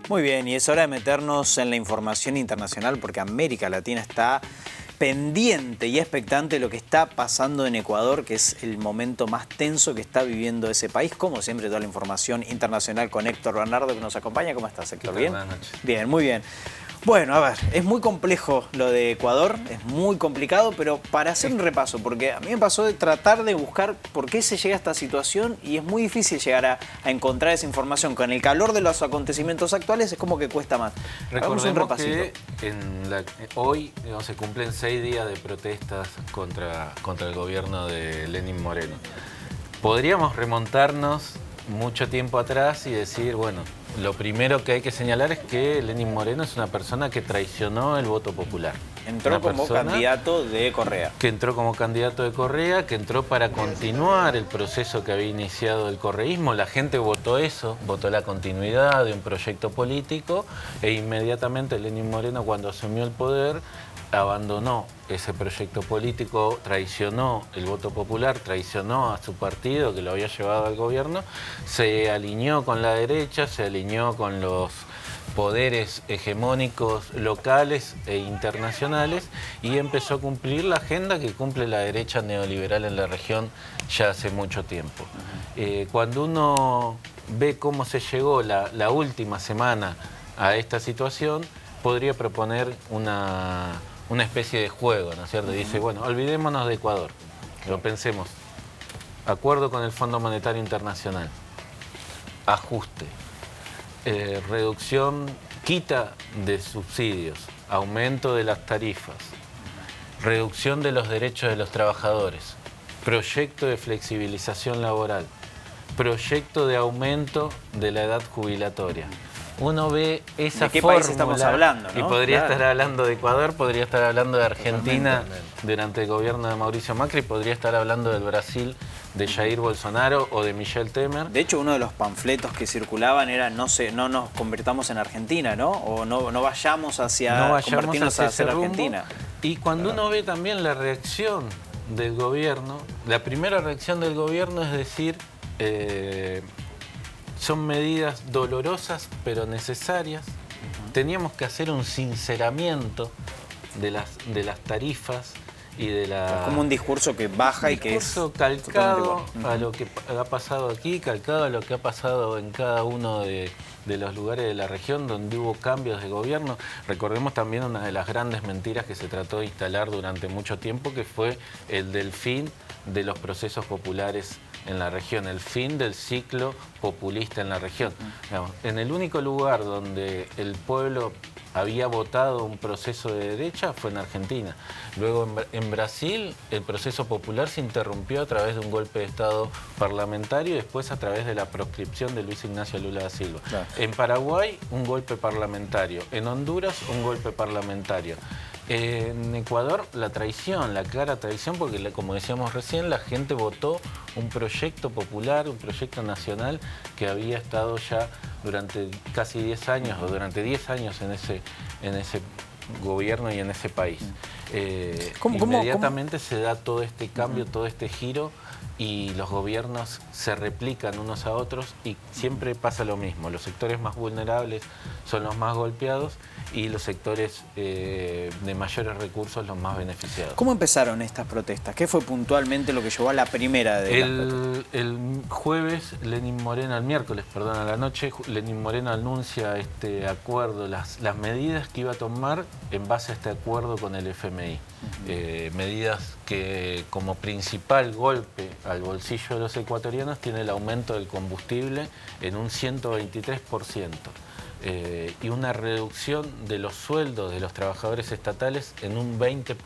Muy bien, y es hora de meternos en la información internacional porque América Latina está pendiente y expectante de lo que está pasando en Ecuador, que es el momento más tenso que está viviendo ese país. Como siempre, toda la información internacional con Héctor Bernardo, que nos acompaña. ¿Cómo estás, Héctor? ¿Bien? Buenas noches. Bien, muy bien. Bueno, a ver, es muy complejo lo de Ecuador, es muy complicado, pero para hacer un repaso, porque a mí me pasó de tratar de buscar por qué se llega a esta situación y es muy difícil llegar a encontrar esa información. Con el calor de los acontecimientos actuales es como que cuesta más. Recordemos que hoy se cumplen 6 días de protestas contra el gobierno de Lenín Moreno. Podríamos remontarnos mucho tiempo atrás y decir, bueno, lo primero que hay que señalar es que Lenín Moreno es una persona que traicionó el voto popular. Entró como candidato de Correa. Que entró como candidato de Correa, que entró para continuar el proceso que había iniciado el correísmo. La gente votó eso, votó la continuidad de un proyecto político e inmediatamente Lenín Moreno, cuando asumió el poder, abandonó ese proyecto político, traicionó el voto popular, traicionó a su partido que lo había llevado al gobierno, se alineó con la derecha, se alineó con los poderes hegemónicos locales e internacionales y empezó a cumplir la agenda que cumple la derecha neoliberal en la región ya hace mucho tiempo. Cuando uno ve cómo se llegó la última semana a esta situación, podría proponer una especie de juego, ¿no es cierto? Dice, bueno, olvidémonos de Ecuador, lo pensemos. Acuerdo con el Fondo Monetario Internacional, ajuste, reducción, quita de subsidios, aumento de las tarifas, reducción de los derechos de los trabajadores, proyecto de flexibilización laboral, proyecto de aumento de la edad jubilatoria. Uno ve esa ¿De qué fórmula país estamos hablando, no? Y podría estar hablando de Ecuador, podría estar hablando de Argentina durante el gobierno de Mauricio Macri, podría estar hablando del Brasil de Jair Bolsonaro o de Michel Temer. De hecho, uno de los panfletos que circulaban era no nos convirtamos en Argentina, ¿no? O no vayamos hacia convertirnos a ser Argentina. Y cuando uno ve también la reacción del gobierno, la primera reacción del gobierno es decir, son medidas dolorosas pero necesarias. Teníamos que hacer un sinceramiento de las tarifas y de la... Es como un discurso que baja y que es... Un discurso calcado a lo que ha pasado aquí, calcado a lo que ha pasado en cada uno de los lugares de la región donde hubo cambios de gobierno. Recordemos también una de las grandes mentiras que se trató de instalar durante mucho tiempo, que fue el del fin de los procesos populares en la región, el fin del ciclo populista en la región. Digamos, en el único lugar donde el pueblo había votado un proceso de derecha fue en Argentina. Luego en Brasil el proceso popular se interrumpió a través de un golpe de Estado parlamentario y después a través de la proscripción de Luis Ignacio Lula da Silva. Claro. En Paraguay un golpe parlamentario, en Honduras un golpe parlamentario. En Ecuador la traición, la clara traición, porque como decíamos recién, la gente votó un proyecto popular, un proyecto nacional que había estado ya durante casi 10 años o durante 10 años en ese gobierno y en ese país. Inmediatamente se da todo este cambio, todo este giro y los gobiernos se replican unos a otros y siempre pasa lo mismo. Los sectores más vulnerables son los más golpeados y los sectores de mayores recursos los más beneficiados. ¿Cómo empezaron estas protestas? ¿Qué fue puntualmente lo que llevó a la primera de las protestas? El jueves, el miércoles, perdón, a la noche, Lenín Moreno anuncia este acuerdo, las medidas que iba a tomar en base a este acuerdo con el FMI. Medidas que como principal golpe al bolsillo de los ecuatorianos tiene el aumento del combustible en un 123%. Y una reducción de los sueldos de los trabajadores estatales en un 20%.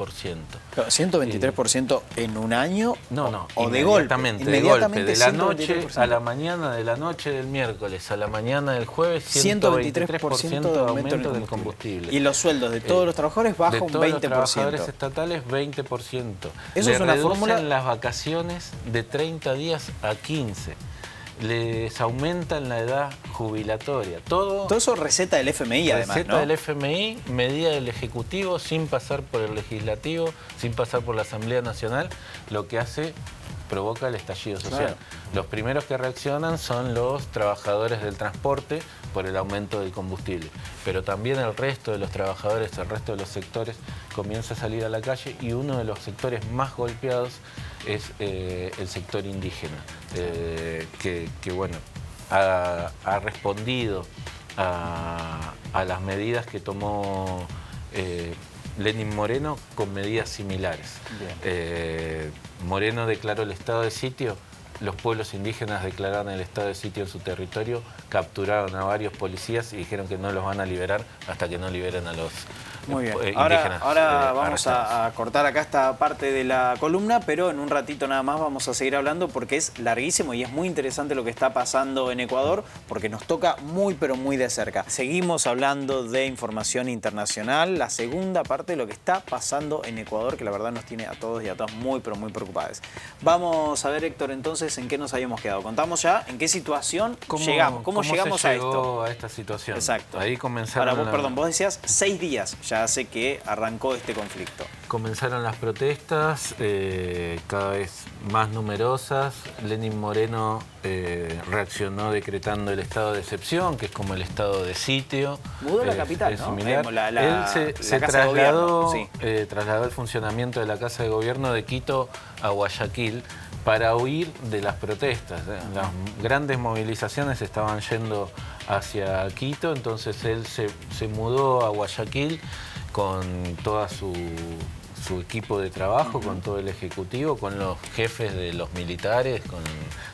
¿123% en un año? No, o de golpe. Inmediatamente, de la noche a la mañana, de la noche del miércoles a la mañana del jueves, 123% de aumento del combustible. Y los sueldos de todos los trabajadores bajan un 20%. De todos los trabajadores estatales, 20%. Eso es una fórmula. Reducen las vacaciones de 30 días a 15. Les aumentan la edad jubilatoria. Todo eso receta del FMI, además, ¿no? Receta del FMI, medida del Ejecutivo, sin pasar por el Legislativo, sin pasar por la Asamblea Nacional, lo que hace provoca el estallido social. Claro. Los primeros que reaccionan son los trabajadores del transporte por el aumento del combustible, pero también el resto de los trabajadores, el resto de los sectores comienza a salir a la calle, y uno de los sectores más golpeados es el sector indígena, que bueno, ha respondido a las medidas que tomó Lenín Moreno con medidas similares. Moreno declaró el estado de sitio, los pueblos indígenas declararon el estado de sitio en su territorio, capturaron a varios policías y dijeron que no los van a liberar hasta que no liberen a los Muy bien. indígenas. Ahora vamos arrestados. a cortar acá esta parte de la columna, pero en un ratito nada más vamos a seguir hablando porque es larguísimo y es muy interesante lo que está pasando en Ecuador porque nos toca muy pero muy de cerca. Seguimos hablando de información internacional, la segunda parte de lo que está pasando en Ecuador, que la verdad nos tiene a todos y a todas muy pero muy preocupados. Vamos a ver, Héctor, entonces en qué nos habíamos quedado. Contamos ya en qué situación llegamos, cómo llegamos se a llegó esto. a esta situación. Exacto. Ahí comenzaron. Ahora, perdón, vos decías 6 días ya hace que arrancó este conflicto. Comenzaron las protestas, cada vez más numerosas. Lenín Moreno reaccionó decretando el estado de excepción, que es como el estado de sitio. Mudó la capital, es ¿no? similar. Él se Casa de trasladó, Gobierno, sí. Trasladó el funcionamiento de la Casa de Gobierno de Quito a Guayaquil para huir de las protestas. Las grandes movilizaciones estaban yendo hacia Quito, entonces él se mudó a Guayaquil con toda su equipo de trabajo, con todo el ejecutivo, con los jefes de los militares,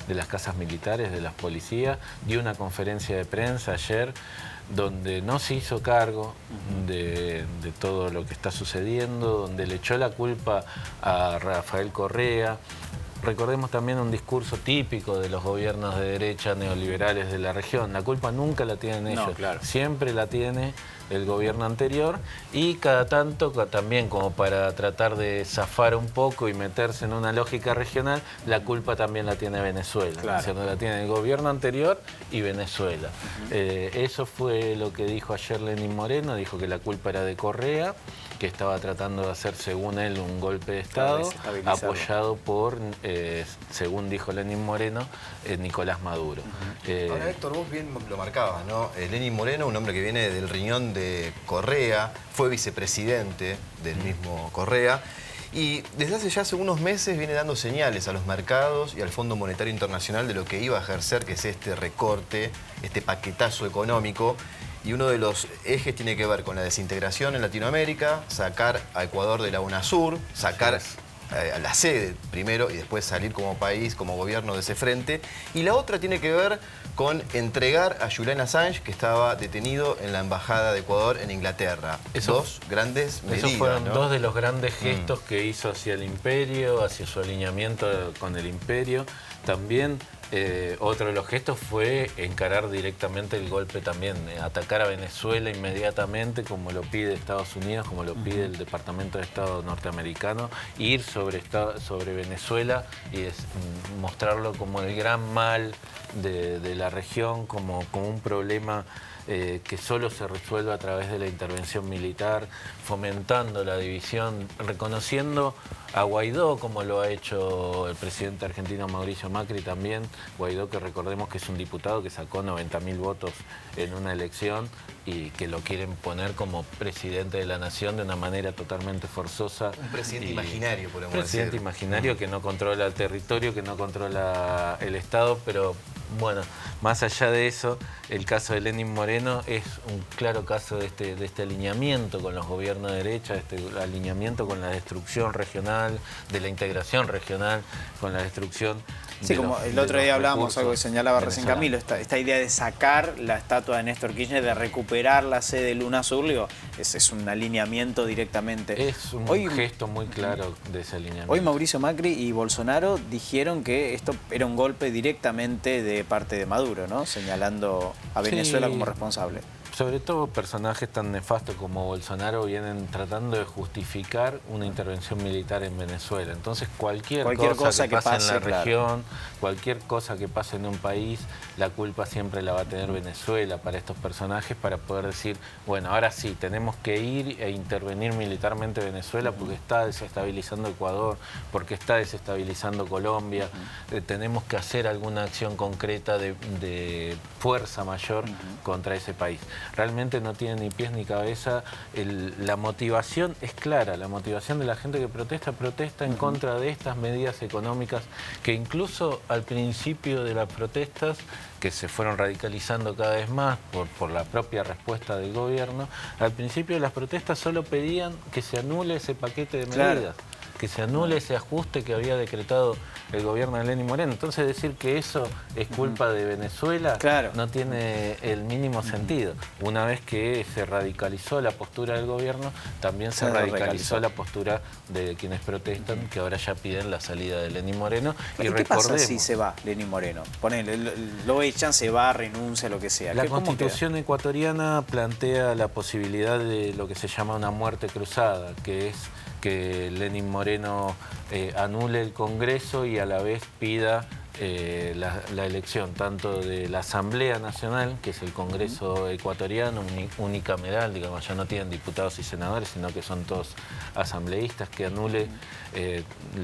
de las casas militares, de las policías. Dio una conferencia de prensa ayer donde no se hizo cargo de todo lo que está sucediendo, donde le echó la culpa a Rafael Correa. Recordemos también un discurso típico de los gobiernos de derecha neoliberales de la región. La culpa nunca la tienen ellos, claro. Siempre la tiene el gobierno anterior, y cada tanto también, como para tratar de zafar un poco y meterse en una lógica regional, la culpa también la tiene Venezuela. Claro. O sea, la tiene el gobierno anterior y Venezuela. Eso fue lo que dijo ayer Lenín Moreno, dijo que la culpa era de Correa, que estaba tratando de hacer, según él, un golpe de Estado, apoyado por, según dijo Lenín Moreno, Nicolás Maduro. Ahora, Héctor, vos bien lo marcabas, ¿no? Lenín Moreno, un hombre que viene del riñón de Correa, fue vicepresidente del mismo Correa, y desde hace unos meses viene dando señales a los mercados y al Fondo Monetario Internacional de lo que iba a ejercer, que es este recorte, este paquetazo económico. Y uno de los ejes tiene que ver con la desintegración en Latinoamérica, sacar a Ecuador de la UNASUR, sacar a la sede primero y después salir como país, como gobierno de ese frente. Y la otra tiene que ver con entregar a Julian Assange, que estaba detenido en la Embajada de Ecuador en Inglaterra. Dos grandes medidas, esos fueron, ¿no? dos de los grandes gestos que hizo hacia el imperio, hacia su alineamiento con el imperio. También otro de los gestos fue encarar directamente el golpe también, atacar a Venezuela inmediatamente, como lo pide Estados Unidos, como lo pide el Departamento de Estado norteamericano, ir sobre Venezuela y mostrarlo como el gran mal de la región, como un problema que solo se resuelve a través de la intervención militar, fomentando la división, reconociendo a Guaidó, como lo ha hecho el presidente argentino Mauricio Macri también. Guaidó, que recordemos que es un diputado que sacó 90.000 votos en una elección y que lo quieren poner como presidente de la nación de una manera totalmente forzosa. Un presidente imaginario, podemos decir. Presidente imaginario que no controla el territorio, que no controla el Estado, pero bueno, más allá de eso, el caso de Lenín Moreno es un claro caso de este alineamiento con los gobiernos de derecha, este alineamiento con la destrucción regional, de la integración regional, con la destrucción. Sí, como el otro día hablábamos, algo que señalaba recién Camilo, esta idea de sacar la estatua de Néstor Kirchner, de recuperar la sede de UNASUR, es un alineamiento directamente. Es un gesto muy claro de ese alineamiento. Hoy Mauricio Macri y Bolsonaro dijeron que esto era un golpe directamente de parte de Maduro, ¿no? Señalando a Venezuela como responsable. sobre todo personajes tan nefastos como Bolsonaro vienen tratando de justificar una intervención militar en Venezuela. Entonces cualquier cosa que pase en la región, cualquier cosa que pase en un país, la culpa siempre la va a tener Venezuela para estos personajes, para poder decir, bueno, ahora sí, tenemos que ir e intervenir militarmente Venezuela porque está desestabilizando Ecuador, porque está desestabilizando Colombia, tenemos que hacer alguna acción concreta de fuerza mayor contra ese país. Realmente no tiene ni pies ni cabeza. La motivación es clara, la motivación de la gente que protesta en contra de estas medidas económicas que incluso al principio de las protestas, que se fueron radicalizando cada vez más por la propia respuesta del gobierno, al principio de las protestas solo pedían que se anule ese paquete de medidas, que se anule ese ajuste que había decretado el gobierno de Lenín Moreno. Entonces decir que eso es culpa de Venezuela no tiene el mínimo sentido. Una vez que se radicalizó la postura del gobierno, también se radicalizó la postura de quienes protestan, que ahora ya piden la salida de Lenín Moreno. ¿Y qué pasa si se va Lenín Moreno? Ponele, lo echan, se va, renuncia, lo que sea. La Constitución ecuatoriana plantea la posibilidad de lo que se llama una muerte cruzada, que es que Lenín Moreno anule el Congreso y a la vez pida la elección tanto de la Asamblea Nacional, que es el Congreso ecuatoriano, unicameral, digamos, ya no tienen diputados y senadores, sino que son todos asambleístas, que anule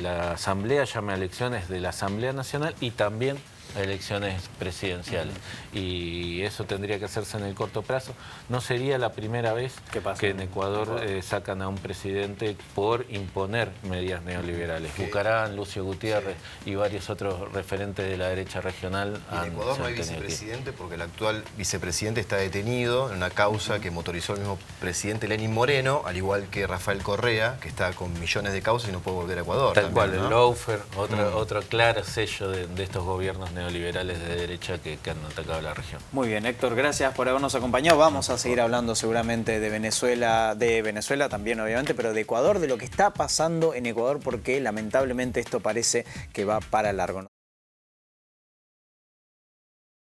la Asamblea, llame a elecciones de la Asamblea Nacional y también a elecciones presidenciales. Y eso tendría que hacerse en el corto plazo. No sería la primera vez que en Ecuador sacan a un presidente por imponer medidas neoliberales. Bucarán, Lucio Gutiérrez y varios otros referentes de la derecha regional. Y en Ecuador no hay vicepresidente porque el actual vicepresidente está detenido en una causa que motorizó el mismo presidente Lenín Moreno, al igual que Rafael Correa, que está con millones de causas y no puede volver a Ecuador. Tal cual, el lawfare, otro claro sello de estos gobiernos neoliberales de derecha que han atacado la región. Muy bien, Héctor, gracias por habernos acompañado. Vamos a seguir hablando seguramente de Venezuela también obviamente, pero de Ecuador, de lo que está pasando en Ecuador, porque lamentablemente esto parece que va para largo.